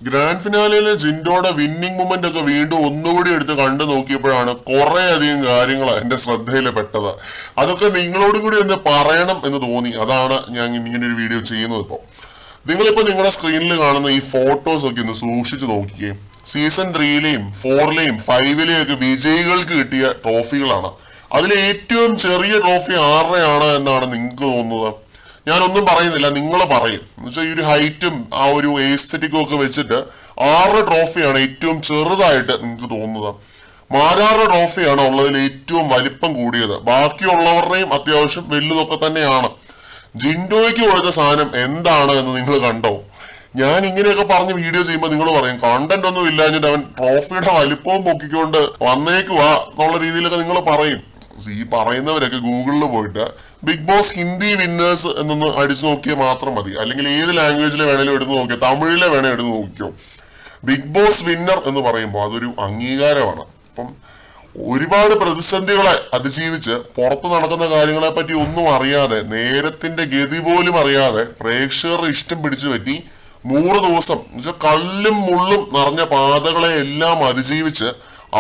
Grand ഫിനാലയിലെ ജിൻഡോയുടെ winning moment ഒക്കെ വീണ്ടും ഒന്നുകൂടി എടുത്ത് കണ്ടു നോക്കിയപ്പോഴാണ് കുറെ അധികം കാര്യങ്ങൾ എന്റെ ശ്രദ്ധയിൽ പെട്ടത്. അതൊക്കെ നിങ്ങളോടും കൂടി ഒന്ന് പറയണം എന്ന് തോന്നി. അതാണ് ഞാൻ ഇങ്ങനെ ഒരു വീഡിയോ ചെയ്യുന്നത്. നിങ്ങളിപ്പോ നിങ്ങളുടെ സ്ക്രീനിൽ കാണുന്ന ഈ ഫോട്ടോസ് ഒക്കെ ഒന്ന് സൂക്ഷിച്ചു നോക്കിക്കേ. സീസൺ 3-ലെയും 4-ലെയും 5-ലെയും ഒക്കെ വിജയികൾക്ക് കിട്ടിയ ട്രോഫികളാണ്. അതിൽ ഏറ്റവും ചെറിയ ട്രോഫി ആരുടെയാണ് എന്നാണ് നിങ്ങൾക്ക് തോന്നുന്നത്? ഞാനൊന്നും പറയുന്നില്ല, നിങ്ങൾ പറയും. എന്നുവെച്ചാൽ ഈ ഒരു ഹൈറ്റും ആ ഒരു എസ്തെറ്റിക്കും ഒക്കെ വെച്ചിട്ട് ആരുടെ ട്രോഫിയാണ് ഏറ്റവും ചെറുതായിട്ട് നിങ്ങൾക്ക് തോന്നുന്നത്? മാരാറുടെ ട്രോഫിയാണ് ഉള്ളതിൽ ഏറ്റവും വലിപ്പം കൂടിയത്. ബാക്കിയുള്ളവരുടെയും അത്യാവശ്യം വലുതൊക്കെ തന്നെയാണ്. ജിൻഡോയ്ക്ക് കൊടുത്ത സാധനം എന്താണ് എന്ന് നിങ്ങൾ കണ്ടോ? ഞാൻ ഇങ്ങനെയൊക്കെ പറഞ്ഞ് വീഡിയോ ചെയ്യുമ്പോൾ നിങ്ങൾ പറയും കണ്ടന്റ് ഒന്നും ഇല്ലാഞ്ഞിട്ട് അവൻ ട്രോഫിയുടെ വലിപ്പവും പൊക്കിക്കൊണ്ട് വന്നേക്കുവാ എന്നുള്ള രീതിയിലൊക്കെ നിങ്ങൾ പറയും. ഈ പറയുന്നവരൊക്കെ ഗൂഗിളിൽ പോയിട്ട് ബിഗ് ബോസ് ഹിന്ദി വിന്നേഴ്സ് എന്നൊന്ന് അടിച്ചു നോക്കിയാൽ മാത്രം മതി. അല്ലെങ്കിൽ ഏത് ലാംഗ്വേജിലെ വേണേലും എടുത്ത് നോക്കിയോ, തമിഴിലെ വേണേലും എടുത്ത് നോക്കിയോ. ബിഗ് ബോസ് വിന്നർ എന്ന് പറയുമ്പോൾ അതൊരു അംഗീകാരമാണ്. അപ്പം ഒരുപാട് പ്രതിസന്ധികളെ അതിജീവിച്ച് പുറത്ത് നടക്കുന്ന കാര്യങ്ങളെ പറ്റി ഒന്നും അറിയാതെ, നേരത്തിന്റെ ഗതി പോലും അറിയാതെ പ്രേക്ഷകരുടെ ഇഷ്ടം പിടിച്ചു പറ്റി 100 ദിവസം എന്നുവെച്ചാൽ കല്ലും മുള്ളും നിറഞ്ഞ പാതകളെ എല്ലാം അതിജീവിച്ച്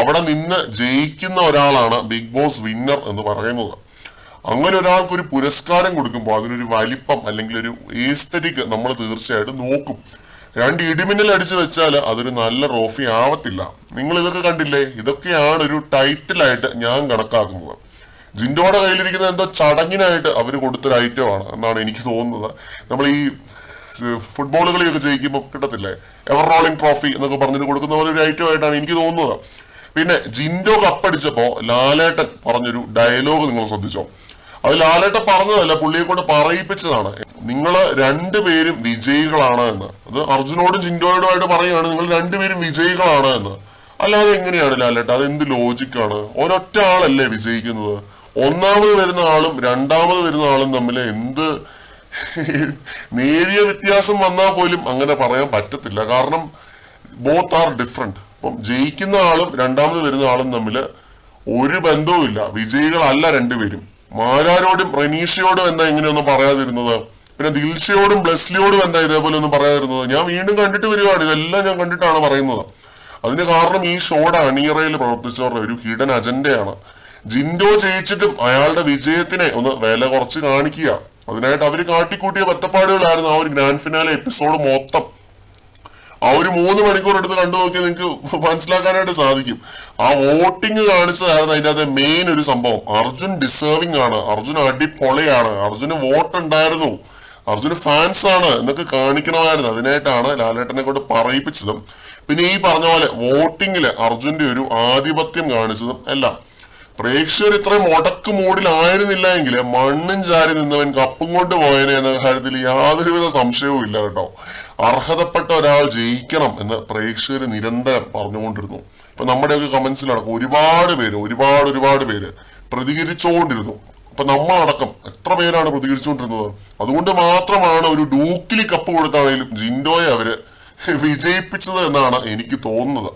അവിടെ നിന്ന് ജയിക്കുന്ന ഒരാളാണ് ബിഗ് ബോസ് വിന്നർ എന്ന് പറയുന്നത്. അങ്ങനെ ഒരാൾക്ക് ഒരു പുരസ്കാരം കൊടുക്കുമ്പോൾ അതിനൊരു വലിപ്പം അല്ലെങ്കിൽ ഒരു എസ്തെറ്റിക് നമ്മൾ തീർച്ചയായിട്ടും നോക്കും. 2 ഇടിമിന്നൽ അടിച്ചു വെച്ചാൽ അതൊരു നല്ല ട്രോഫി ആവത്തില്ല. നിങ്ങൾ ഇതൊക്കെ കണ്ടില്ലേ? ഇതൊക്കെയാണ് ഒരു ടൈറ്റിലായിട്ട് ഞാൻ കണക്കാക്കുന്നത്. ജിൻഡോയുടെ കയ്യിലിരിക്കുന്ന എന്തോ ചടങ്ങിനായിട്ട് അവർ കൊടുത്തൊരു ഐറ്റമാണ് എന്നാണ് എനിക്ക് തോന്നുന്നത്. നമ്മൾ ഈ ഫുട്ബോൾ കളിയൊക്കെ ജയിക്കുമ്പോൾ കിട്ടത്തില്ലേ, എവർ റോളിംഗ് ട്രോഫി എന്നൊക്കെ പറഞ്ഞിട്ട് കൊടുക്കുന്ന പോലെ ഒരു ഐറ്റം ആയിട്ടാണ് എനിക്ക് തോന്നുന്നത്. പിന്നെ ജിൻഡോ കപ്പടിച്ചപ്പോ ലാലേട്ടൻ പറഞ്ഞൊരു ഡയലോഗ് നിങ്ങൾ ശ്രദ്ധിച്ചോ? അത് ലാലേട്ടൻ പറഞ്ഞതല്ല, പുള്ളിയെ കൊണ്ട് പറയിപ്പിച്ചതാണ്. നിങ്ങൾ 2 പേരും വിജയികളാണ് എന്ന്. അത് അർജുനോടും ജിൻഡോയോടുമായിട്ട് പറയുകയാണ്, നിങ്ങൾ 2 പേരും വിജയികളാണ് എന്ന്. അല്ലാതെ എങ്ങനെയാണ് ലാലേട്ട? അത് എന്ത് ലോജിക്കാണ്? ഒരൊറ്റ ആളല്ലേ വിജയിക്കുന്നത്? ഒന്നാമത് വരുന്ന ആളും രണ്ടാമത് വരുന്ന ആളും തമ്മിൽ എന്ത് നേരിയ വ്യത്യാസം വന്നാൽ പോലും അങ്ങനെ പറയാൻ പറ്റത്തില്ല. കാരണം ബോത്ത് ആർ ഡിഫറെന്റ്. അപ്പം ജയിക്കുന്ന ആളും രണ്ടാമത് വരുന്ന ആളും തമ്മിൽ ഒരു ബന്ധവുമില്ല. വിജയികളല്ല 2 പേരും. മാരാരോടും റെനീഷയോടും എന്താ ഇങ്ങനെയൊന്നും പറയാതിരുന്നത്? പിന്നെ ദിൽഷയോടും ബ്ലെസ്ലിയോടും എന്താ ഇതേപോലെ ഒന്നും പറയാതിരുന്നത്? ഞാൻ വീണ്ടും കണ്ടിട്ട് വരുവാണ്, ഇതെല്ലാം ഞാൻ കണ്ടിട്ടാണ് പറയുന്നത്. അതിന് കാരണം ഈ ഷോയുടെ അണിയറയിൽ പ്രവർത്തിച്ചവരുടെ ഒരു ഹിഡൻ അജണ്ടയാണ്. ജിൻഡോ ജയിച്ചിട്ടും അയാളുടെ വിജയത്തിനെ ഒന്ന് വില കുറച്ച് കാണിക്കുക. അതിനായിട്ട് അവര് കാട്ടിക്കൂട്ടിയ പറ്റപ്പാടുകളായിരുന്നു ആ ഒരു ഗ്രാൻഡ് ഫിനാലെ എപ്പിസോഡ് മൊത്തം. ആ ഒരു 3 മണിക്കൂർ എടുത്ത് കണ്ടു നോക്കിയാൽ നിങ്ങൾക്ക് മനസ്സിലാക്കാനായിട്ട് സാധിക്കും. ആ വോട്ടിംഗ് കാണിച്ചതായിരുന്നു അതിൻ്റെ അകത്തെ മെയിൻ ഒരു സംഭവം. അർജുൻ ഡിസേർവിംഗ് ആണ്, അർജുൻ അടിപൊളിയാണ്, അർജുന് വോട്ട് ഉണ്ടായിരുന്നു, അർജുന് ഫാൻസ് ആണ് എന്നൊക്കെ കാണിക്കണമായിരുന്നു. അതിനായിട്ടാണ് ലാലേട്ടനെ കൊണ്ട് പറയിപ്പിച്ചതും പിന്നെ ഈ പറഞ്ഞ പോലെ വോട്ടിങ്ങില് അർജുന്റെ ഒരു ആധിപത്യം കാണിച്ചതും എല്ലാം. പ്രേക്ഷകർ ഇത്രയും മുടക്ക് മൂടിലായിരുന്നില്ല എങ്കിൽ മണ്ണും ചാരി നിന്നവൻ കപ്പും കൊണ്ട് പോയനെ എന്ന കാര്യത്തിൽ യാതൊരുവിധ സംശയവും ഇല്ല കേട്ടോ. അർഹതപ്പെട്ട ഒരാൾ ജയിക്കണം എന്ന് പ്രേക്ഷകർ നിരന്തരം പറഞ്ഞുകൊണ്ടിരുന്നു. ഇപ്പൊ നമ്മുടെയൊക്കെ കമന്റ്സിലടക്കം ഒരുപാട് പേര് പ്രതികരിച്ചുകൊണ്ടിരുന്നു. അപ്പൊ നമ്മളടക്കം എത്ര പേരാണ് പ്രതികരിച്ചുകൊണ്ടിരുന്നത്? അതുകൊണ്ട് മാത്രമാണ് ഒരു ഡൂക്കിലി കപ്പ് കൊടുത്താണെങ്കിലും ജിൻഡോയെ അവര് വിജയിപ്പിച്ചത് എന്നാണ് എനിക്ക് തോന്നുന്നത്.